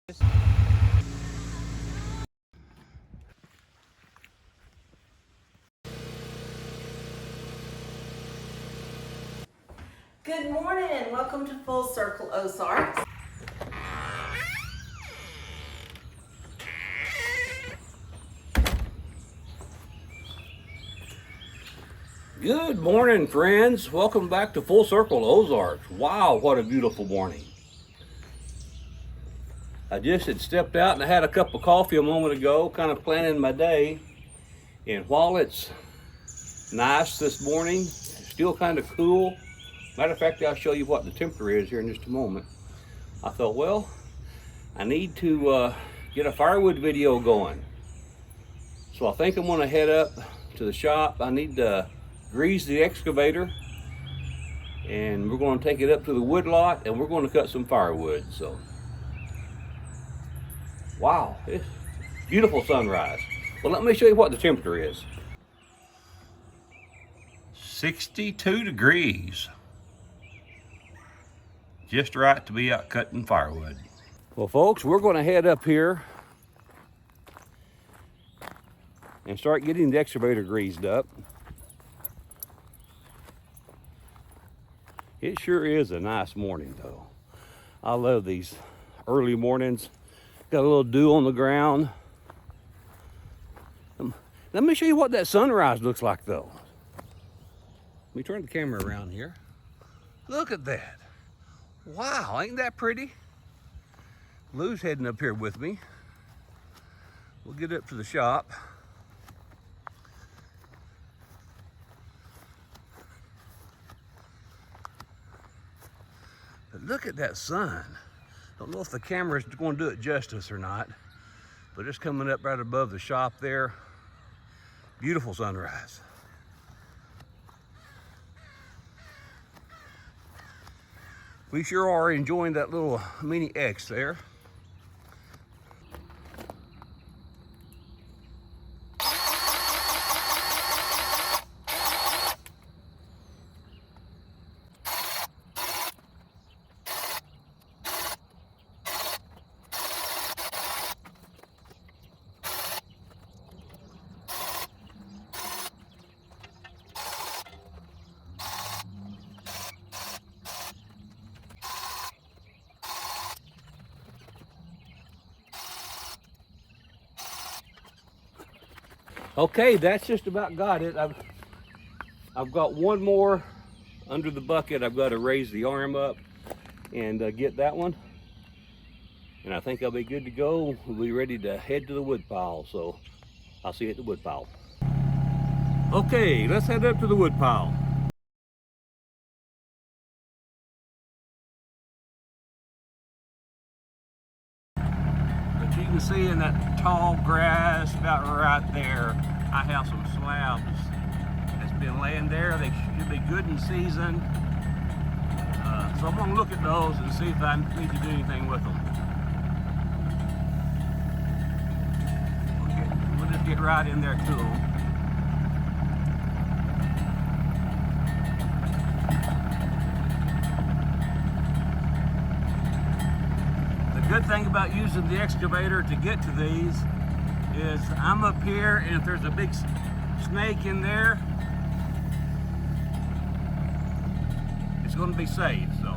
Good morning and welcome to Full Circle Ozarks. Good morning, friends. Welcome back to Full Circle Ozarks. Wow, what a beautiful morning. I just had stepped out and I had a cup of coffee a moment ago, kind of planning my day. And while it's nice this morning, it's still kind of cool. Matter of fact, I'll show you what the temperature is here in just a moment. I thought, well, I need to get a firewood video going. So I think I'm gonna head up to the shop. I need to grease the excavator and we're going to take it up to the wood lot and we're going to cut some firewood. So wow, it's beautiful sunrise. Well, let me show you what the temperature is. 62 degrees. Just right to be out cutting firewood. Well, folks, we're going to head up here and start getting the excavator greased up. It sure is a nice morning, though. I love these early mornings. Got a little dew on the ground. Let me show you what that sunrise looks like, though. Let me turn the camera around here. Look at that. Wow, ain't that pretty? Lou's heading up here with me. We'll get up to the shop. But look at that sun. Don't know if the camera's going to do it justice or not, but it's coming up right above the shop there. Beautiful sunrise. We sure are enjoying that little mini X there. Okay, that's just about got it. I've got one more under the bucket. I've got to raise the arm up and get that one. And I think I'll be good to go. We'll be ready to head to the wood pile. So I'll see you at the wood pile. Okay, let's head up to the wood pile. But you can see in that tall grass about right there, I have some slabs that's been laying there. They should be good in season. So I'm going to look at those and see if I need to do anything with them. Okay, we'll just get right in there to them. The good thing about using the excavator to get to these is I'm up here, and if there's a big snake in there, it's going to be safe. So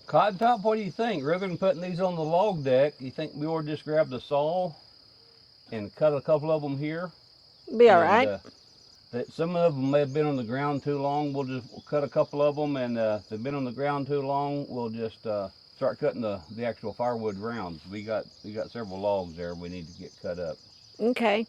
Cotton Top, what do you think? Rather than putting these on the log deck, you think we ought to just grab the saw and cut a couple of them here? Be all right. Some of them may have been on the ground too long. We'll cut a couple of them, and if they've been on the ground too long, we'll just start cutting the actual firewood rounds. We got several logs there we need to get cut up. Okay.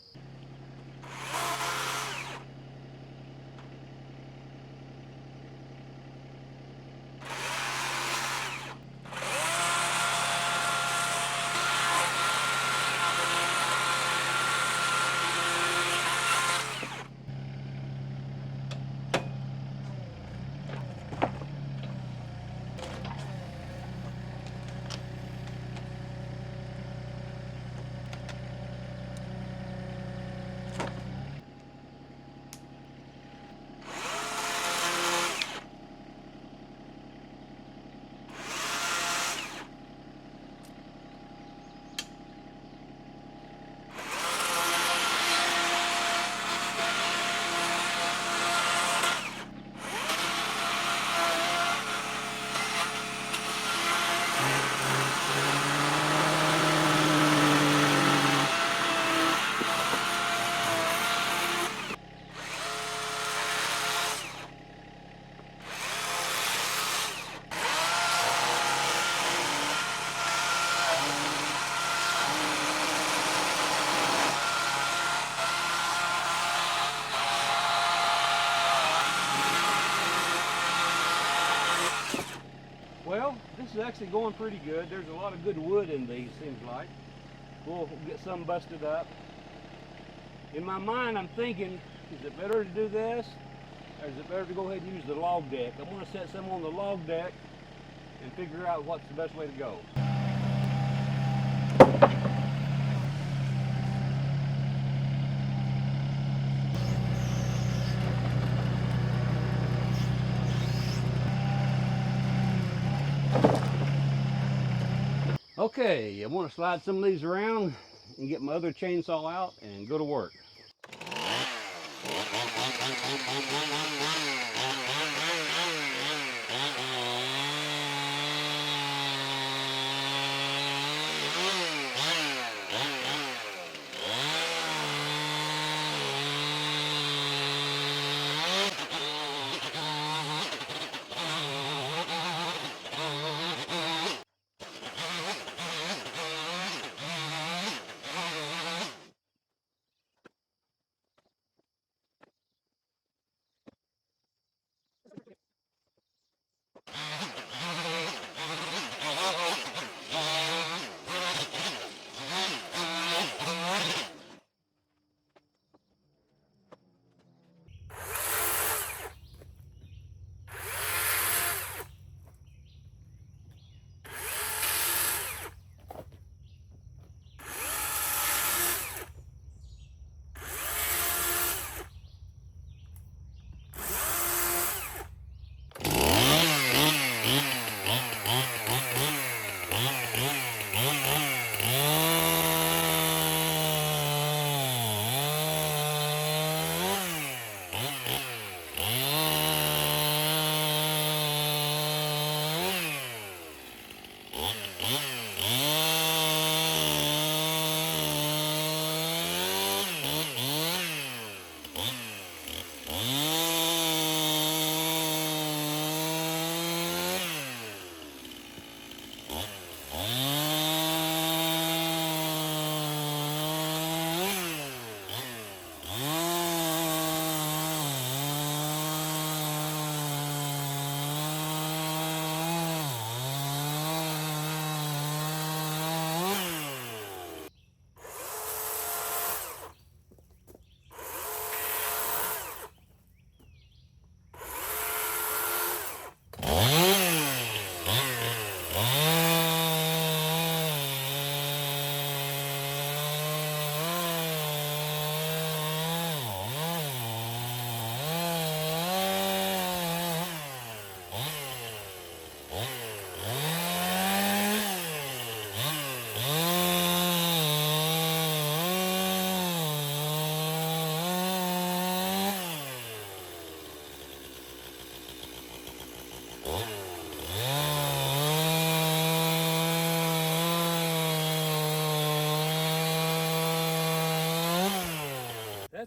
Well, this is actually going pretty good. There's a lot of good wood in these, seems like. We'll get some busted up. In my mind, I'm thinking, is it better to do this, or is it better to go ahead and use the log deck? I'm going to set some on the log deck and figure out what's the best way to go. Okay, I want to slide some of these around and get my other chainsaw out and go to work.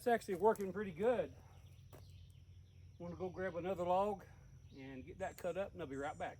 That's actually working pretty good. I'm gonna go grab another log and get that cut up, and I'll be right back.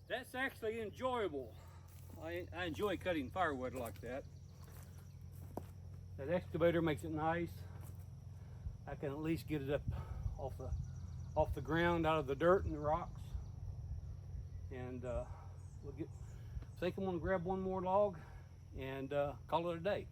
That's actually enjoyable. I enjoy cutting firewood like that. That excavator makes it nice. I can at least get it up off the ground, out of the dirt and the rocks. And we'll get. I think I'm gonna grab one more log and call it a day.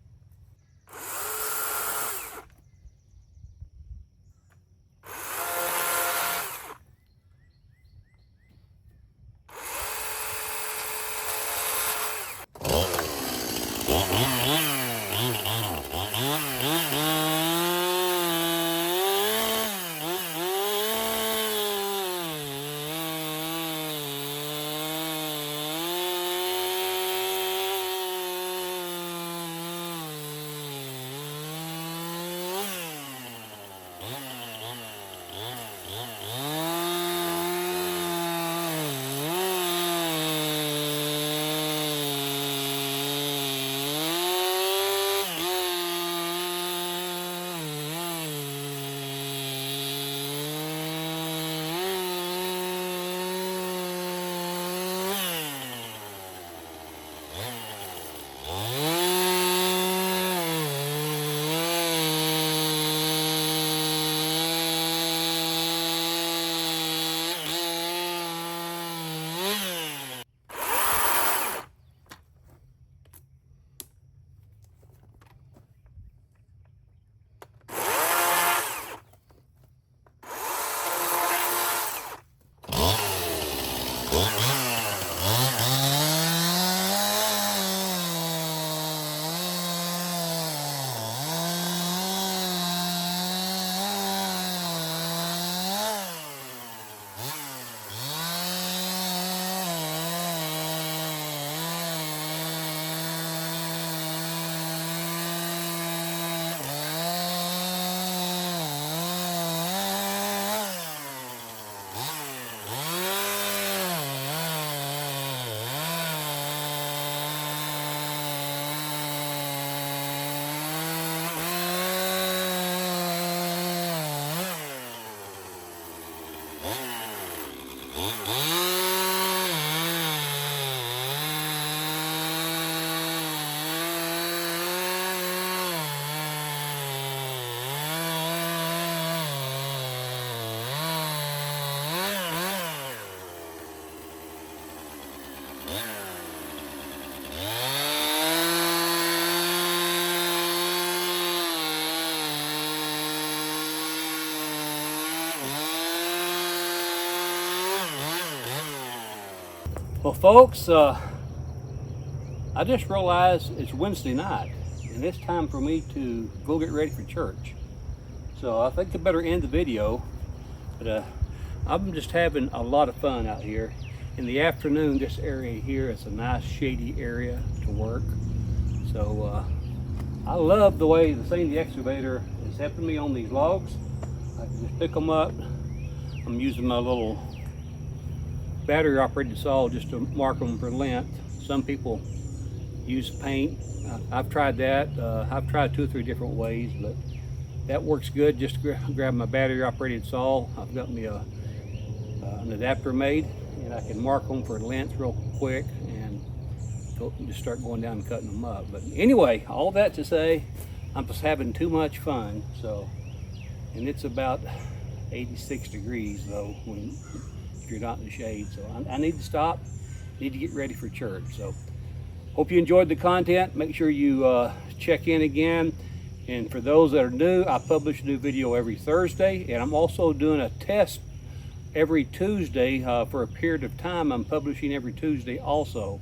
Well, folks, I just realized it's Wednesday night, and it's time for me to go get ready for church. So I think I better end the video, but I'm just having a lot of fun out here. In the afternoon, this area here is a nice shady area to work. So I love the way the SANY Excavator is helping me on these logs. I can just pick them up. I'm using my little battery operated saw just to mark them for length. Some people use paint. I've tried that. I've tried 2 or 3 different ways, but that works good. Just grab my battery operated saw. I've got me an adapter made, and I can mark them for length real quick and just start going down and cutting them up. But anyway, all that to say, I'm just having too much fun. So, and it's about 86 degrees though when you're not in the shade. So I need to stop, need to get ready for church. So hope you enjoyed the content. Make sure you check in again. And for those that are new, I publish a new video every Thursday, and I'm also doing a test every Tuesday for a period of time. I'm publishing every Tuesday also.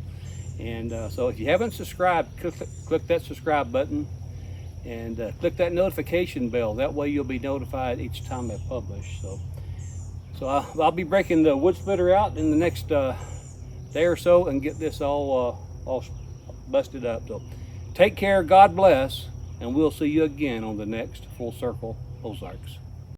And so if you haven't subscribed, click that subscribe button and click that notification bell. That way you'll be notified each time I publish. So I'll be breaking the wood splitter out in the next day or so and get this all busted up. So take care, God bless, and we'll see you again on the next Full Circle Ozarks.